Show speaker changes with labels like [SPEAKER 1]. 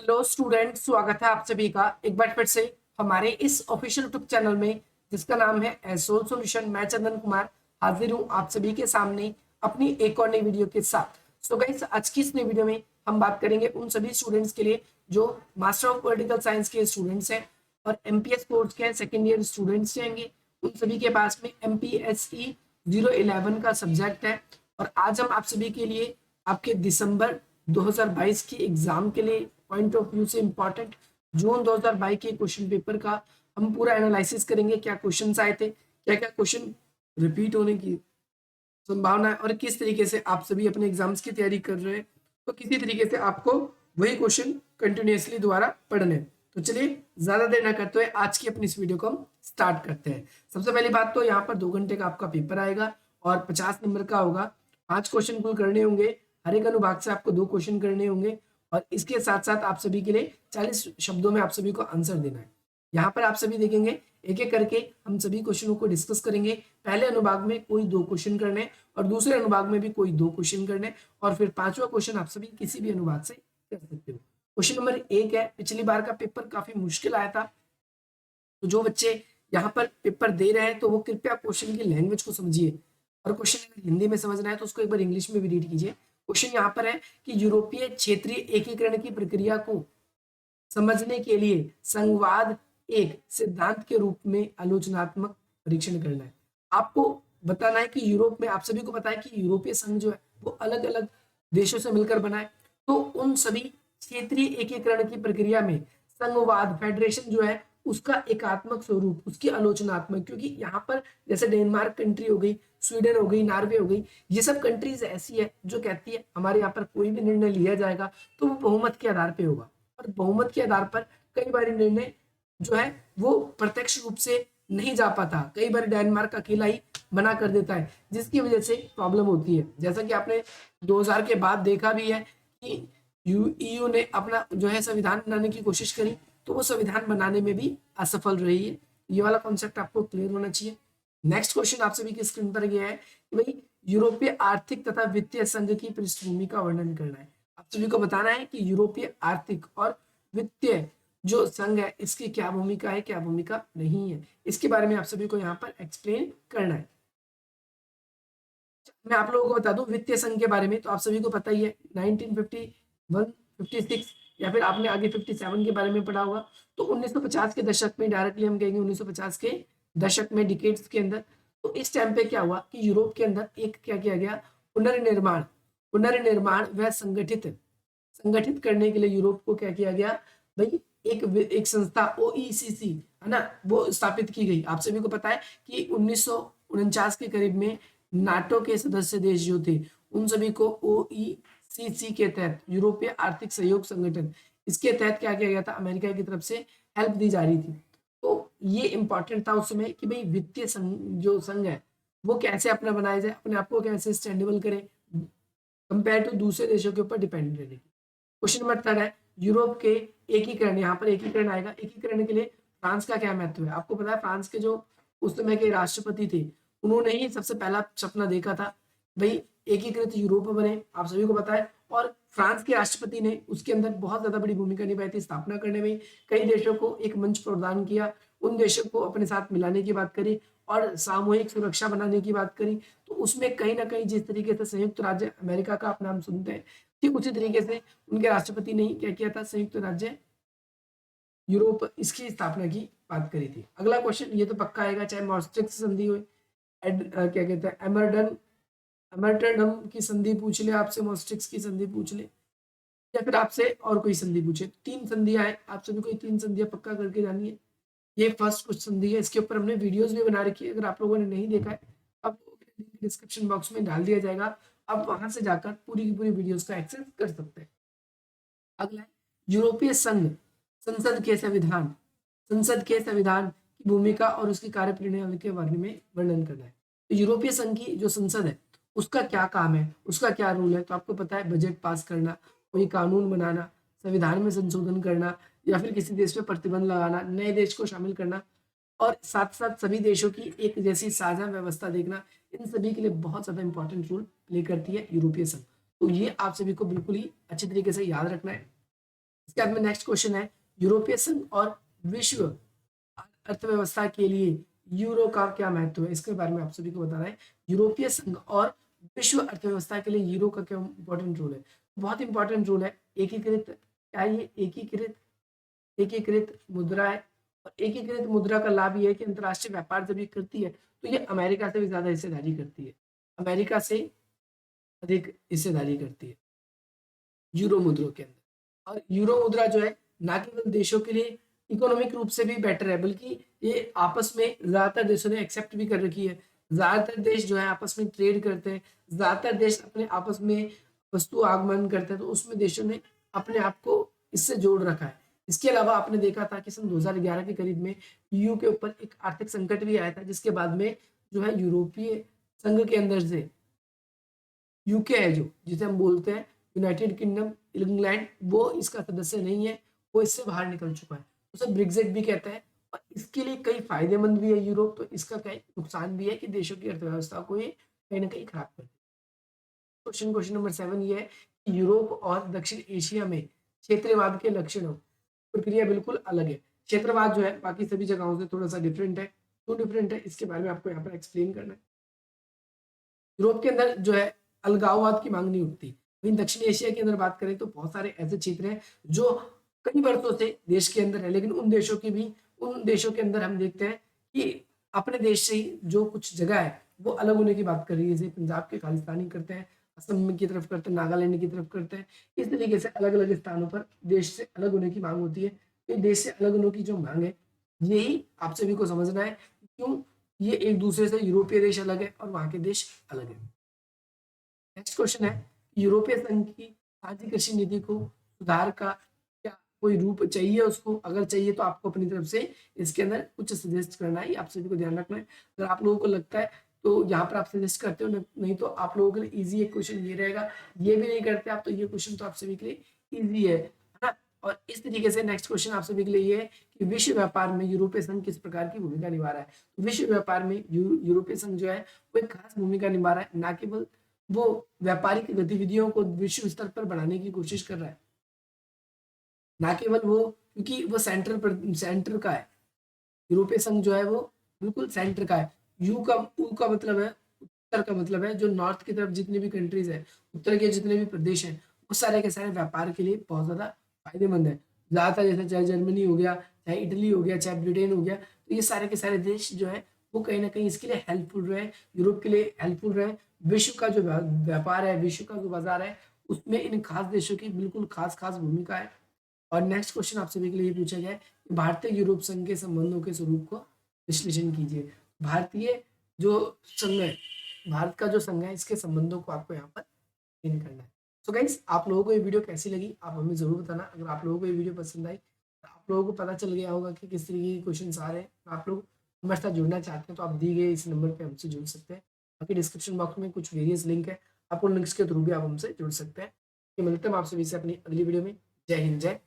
[SPEAKER 1] Hello student, स्वागत है आप सभी का एक बार फिर से हमारे इस ऑफिशियल यूट्यूब चैनल में जिसका नाम है एसोल सॉल्यूशन। मैं चंदन कुमार हाजिर हूं आप सभी के सामने अपनी एक और नई वीडियो के साथ। सो गाइस, आज की इस नई वीडियो में हम बात करेंगे उन सभी स्टूडेंट्स के लिए जो मास्टर ऑफ पॉलिटिकल साइंस के स्टूडेंट्स हैं और एमपीएस कोर्स के सेकेंड ईयर स्टूडेंट्स रहेंगे। उन सभी के पास में एमपीएसई 011 का सब्जेक्ट है और आज हम आप सभी के लिए आपके दिसंबर 2022 की एग्जाम के लिए पॉइंट ऑफ व्यू से इंपॉर्टेंट जून 2022 के क्वेश्चन पेपर का हम पूरा एनालिसिस करेंगे। क्या क्वेश्चंस आए थे, क्या क्या क्वेश्चन रिपीट होने की संभावना है और किस तरीके से आप सभी अपने एग्जाम्स की तैयारी कर रहे हैं, तो किसी तरीके से आपको वही क्वेश्चन कंटिन्यूसली दोबारा पढ़ने। तो चलिए ज्यादा देर ना करते हुए आज की अपनी इस वीडियो को हम स्टार्ट करते हैं। सबसे पहली बात तो यहाँ पर 2 घंटे का आपका पेपर आएगा और 50 नंबर का होगा। 5 क्वेश्चन कुल करने होंगे, हर एक अनुभाग से आपको 2 क्वेश्चन करने होंगे और इसके साथ साथ आप सभी के लिए 40 शब्दों में आप सभी को आंसर देना है। यहाँ पर आप सभी देखेंगे एक एक करके हम सभी क्वेश्चनों को डिस्कस करेंगे। पहले अनुभाग में कोई 2 क्वेश्चन करने और दूसरे अनुभाग में भी कोई 2 क्वेश्चन करने और फिर 5वां क्वेश्चन आप सभी किसी भी अनुभाग से कर सकते हो। क्वेश्चन नंबर 1 है, पिछली बार का पेपर काफी मुश्किल आया था, तो जो बच्चे यहाँ पर पेपर दे रहे हैं तो वो कृपया क्वेश्चन की लैंग्वेज को समझिए और क्वेश्चन अगर हिंदी में समझना है तो उसको एक बार इंग्लिश में भी रीड कीजिए। क्वेश्चन यहाँ पर है कि यूरोपीय क्षेत्रीय एकीकरण की प्रक्रिया को समझने के लिए संवाद एक सिद्धांत के रूप में आलोचनात्मक परीक्षण करना है। आपको बताना है कि यूरोप में, आप सभी को पता है कि यूरोपीय संघ जो है वो अलग अलग देशों से मिलकर बना है, तो उन सभी क्षेत्रीय एकीकरण की प्रक्रिया में संघवाद फेडरेशन जो है उसका एकात्मक स्वरूप, उसकी आलोचनात्मक, क्योंकि यहाँ पर जैसे डेनमार्क कंट्री हो गई, स्वीडन हो गई, नॉर्वे हो गई, ये सब कंट्रीज ऐसी है जो कहती है हमारे यहाँ पर कोई भी निर्णय लिया जाएगा तो वो बहुमत के आधार पे होगा और बहुमत के आधार पर कई बार निर्णय जो है वो प्रत्यक्ष रूप से नहीं जा पाता। कई बार डेनमार्क अकेला ही मना कर देता है जिसकी वजह से प्रॉब्लम होती है। जैसा कि आपने 2000 के बाद देखा भी है कि ईयू ने अपना जो है संविधान बनाने की कोशिश करी तो वो संविधान बनाने में भी असफल रही है। ये वाला कॉन्सेप्ट आपको क्लियर होना चाहिए। नेक्स्ट क्वेश्चन आप सभी की स्क्रीन पर गया है कि भाई यूरोपीय आर्थिक तथा वित्तीय संघ की पृष्ठभूमि का वर्णन करना है। आप सभी को बताना है कि यूरोपीय आर्थिक और वित्तीय जो संघ है इसकी क्या भूमिका है, क्या भूमिका नहीं है, इसके बारे में आप सभी को यहाँ पर एक्सप्लेन करना है। मैं आप लोगों को बता दूं वित्तीय संघ के बारे में, तो आप सभी को पता ही है 1951, 56 या फिर आपने आगे 57 के बारे में पढ़ा होगा। तो 1950 के दशक में, डायरेक्टली हम कहेंगे 1950 के दशक में, डिकेड्स के अंदर, तो इस टाइम पे क्या हुआ कि यूरोप के अंदर एक क्या किया गया, पुनर्निर्माण पुनर्निर्माण व संगठित संगठित करने के लिए यूरोप को क्या किया गया भाई, एक संस्था ओईसीसी है ना, वो स्थापित की गई। आप सभी को पता है कि 1949 के करीब में नाटो के सदस्य देश जो थे उन सभी को ओईसीसी के तहत, यूरोपीय आर्थिक सहयोग संगठन, इसके तहत क्या किया गया था, अमेरिका की तरफ से हेल्प दी जा रही थी। तो ये इंपॉर्टेंट था उस समय कि भाई वित्तीय संघ जो संघ है वो कैसे अपना बनाया जाए, अपने आप को कैसे स्टैंडेबल करे कंपेयर टू दूसरे देशों के ऊपर डिपेंड रहने की। क्वेश्चन नंबर 3 है यूरोप के एकीकरण, यहाँ पर एकीकरण आएगा। एकीकरण के लिए फ्रांस का क्या महत्व है? आपको पता है फ्रांस के जो उस समय के राष्ट्रपति थे उन्होंने ही सबसे पहला सपना देखा था भाई एकीकृत यूरोप बने, आप सभी को पता है। और फ्रांस के राष्ट्रपति ने उसके अंदर बहुत ज्यादा बड़ी भूमिका निभाई थी स्थापना करने में। कई देशों को एक मंच प्रदान किया, उन देशों को अपने साथ मिलाने की बात करी और सामूहिक सुरक्षा बनाने की बात करी। तो उसमें कहीं ना कहीं जिस तरीके से संयुक्त राज्य अमेरिका का आप नाम सुनते हैं, ठीक उसी तरीके से उनके राष्ट्रपति ने क्या किया था, संयुक्त राज्य यूरोप इसकी स्थापना की बात करी थी। अगला क्वेश्चन ये तो पक्का आएगा, चाहे मॉस्ट्रिक्स संधि हो, क्या कहते हैं एमर्टरडम की संधि पूछ ले आपसे, मॉस्ट्रिक्स की संधि पूछ ले, या फिर आपसे और कोई संधि पूछे। 3 संधियां हैं, आप सभी को ये 3 संधियां पक्का करके जानी है। ये फर्स्ट कुछ संधि है, इसके ऊपर हमने वीडियोस भी बना रखी है, अगर आप लोगों ने नहीं देखा है आप डिस्क्रिप्शन बॉक्स में डाल दिया जाएगा, आप वहां से जाकर पूरी की पूरी वीडियोस का एक्सेस कर सकते हैं। अगला है यूरोपीय संघ संसद के संविधान, संसद के संविधान की भूमिका और उसकी कार्य प्रणाली के बारे में वर्णन करना है। तो यूरोपीय संघ की जो संसद है उसका क्या काम है, उसका क्या रूल है, तो आपको पता है बजट पास करना, कोई कानून बनाना, संविधान में संशोधन करना या फिर किसी देश पे प्रतिबंध लगाना, नए देश को शामिल करना और साथ साथ सभी देशों की एक जैसी साझा व्यवस्था देखना, इन सभी के लिए बहुत ज्यादा इंपॉर्टेंट रोल प्ले करती है यूरोपीय संघ। तो ये आप सभी को बिल्कुल ही अच्छी तरीके से याद रखना है। इसके बाद में नेक्स्ट क्वेश्चन है, यूरोपीय संघ और विश्व अर्थव्यवस्था के लिए यूरो का क्या महत्व है? इसके बारे में आप सभी को बताना है। यूरोपीय संघ और विश्व अर्थव्यवस्था के लिए यूरो का क्या इंपॉर्टेंट रोल है? बहुत इंपॉर्टेंट रोल है। एकीकृत, क्या ये एकीकृत एकीकृत मुद्रा है, और एकीकृत मुद्रा का लाभ ये है कि अंतर्राष्ट्रीय व्यापार जब ये करती है तो ये अमेरिका से भी ज्यादा हिस्सेदारी करती है, अमेरिका से अधिक हिस्सेदारी करती है यूरो मुद्रा के अंदर। और यूरो मुद्रा जो है ना केवल देशों के लिए इकोनॉमिक रूप से भी बेटर है, बल्कि ये आपस में ज्यादातर देशों ने एक्सेप्ट भी कर रखी है। ज्यादातर देश जो है आपस में ट्रेड करते हैं, ज्यादातर देश अपने आपस में वस्तु आगमन करते हैं, तो उसमें देशों ने अपने आप को इससे जोड़ रखा है। इसके अलावा आपने देखा था कि सन 2011 के करीब में ईयू के ऊपर एक आर्थिक संकट भी आया था, जिसके बाद में जो है यूरोपीय संघ के अंदर से यूके है, जो जिसे हम बोलते हैं यूनाइटेड किंगडम, इंग्लैंड, वो इसका सदस्य नहीं है, वो इससे बाहर निकल चुका है, उसे ब्रेक्जिट भी कहते हैं। और इसके लिए कई फायदेमंद भी है यूरोप, तो इसका कई नुकसान भी है कि देशों की अर्थव्यवस्था को ये कहीं ना कहीं खराब कर देता है। क्वेश्चन नंबर 7 ये है कि यूरोप और दक्षिण एशिया में क्षेत्रवाद के लक्षणों प्रक्रिया बिल्कुल अलग है। क्षेत्रवाद जो है बाकी सभी जगहों से थोड़ा सा डिफरेंट है। क्यों डिफरेंट है, इसके बारे में आपको यहाँ पर एक्सप्लेन करना है। यूरोप के अंदर जो है अलगाववाद की मांग नहीं उठती, वहीं दक्षिण एशिया के अंदर बात करें तो बहुत सारे ऐसे क्षेत्र हैं जो कई वर्षों से देश के अंदर है, लेकिन उन देशों के अंदर हम देखते हैं कि अपने देश से ही जो कुछ जगह है वो अलग होने की बात कर रही है। जैसे पंजाब के खालिस्तानी करते हैं, असम की तरफ करते हैं, नागालैंड की तरफ करते हैं। इस तरीके से अलग अलग स्थानों पर देश से अलग होने की मांग होती है। तो देश से अलग होने की जो मांग है, यही आप सभी को समझना है क्यों ये एक दूसरे से यूरोपीय देश अलग है और वहां के देश अलग है। नेक्स्ट क्वेश्चन है, यूरोपीय संघ की साझी कृषि नीति को सुधार का क्या कोई रूप चाहिए उसको? अगर चाहिए तो आपको अपनी तरफ से इसके अंदर कुछ सजेस्ट करना है, आप सभी को ध्यान रखना है। अगर आप लोगों को लगता है तो यहाँ पर आप सजेस्ट करते हो, नहीं तो आप लोगों के लिए इजी एक क्वेश्चन ये रहेगा। ये भी नहीं करते आप तो ये क्वेश्चन तो आप सभी के लिए इजी है ना। और इस तरीके से नेक्स्ट क्वेश्चन आप सभी के लिए ये है कि विश्व व्यापार में यूरोपीय संघ किस प्रकार की भूमिका निभा रहा है? तो विश्व व्यापार में यूरोपीय संघ जो है वो एक खास भूमिका निभा रहा है, ना केवल वो व्यापारिक गतिविधियों को विश्व स्तर पर बढ़ाने की कोशिश कर रहा है, ना केवल वो, क्योंकि वो सेंटर का है। यूरोपीय संघ जो है वो बिल्कुल सेंटर का है। यू का मतलब है उत्तर का मतलब है जो नॉर्थ की तरफ जितनी भी कंट्रीज है, उत्तर के जितने भी प्रदेश हैं, वो सारे के सारे व्यापार के लिए बहुत ज्यादा फायदेमंद है। ज्यादातर जैसे चाहे जर्मनी हो गया, चाहे इटली हो गया, चाहे ब्रिटेन हो गया, तो ये सारे के सारे देश जो है वो कहीं ना कहीं इसके लिए हेल्पफुल रहे, यूरोप के लिए हेल्पफुल रहे। विश्व का जो व्यापार है, विश्व का जो बाजार है, उसमें इन खास देशों की बिल्कुल खास खास भूमिका है। और नेक्स्ट क्वेश्चन आप सभी के लिए पूछा गया है कि भारतीय यूरोप संघ के संबंधों के स्वरूप को विश्लेषण कीजिए। भारतीय जो संघ है, भारत का जो संघ है, इसके संबंधों को आपको यहाँ पर एक्सप्लेन करना है। सो गाइस, आप लोगों को ये वीडियो कैसी लगी आप हमें जरूर बताना। अगर आप लोगों को ये वीडियो पसंद आई तो आप लोगों को पता चल गया होगा कि किस तरीके के क्वेश्चन आ रहे हैं, आप लोग हमारे साथ जुड़ना चाहते हैं तो आप दिए गए इस नंबर पर हमसे जुड़ सकते हैं। बाकी डिस्क्रिप्शन बॉक्स में कुछ वेरियस लिंक है, आपको लिंक्स के थ्रू भी आप हमसे जुड़ सकते हैं। मिलते हैं आप सभी से अपनी अगली वीडियो में। जय हिंद, जय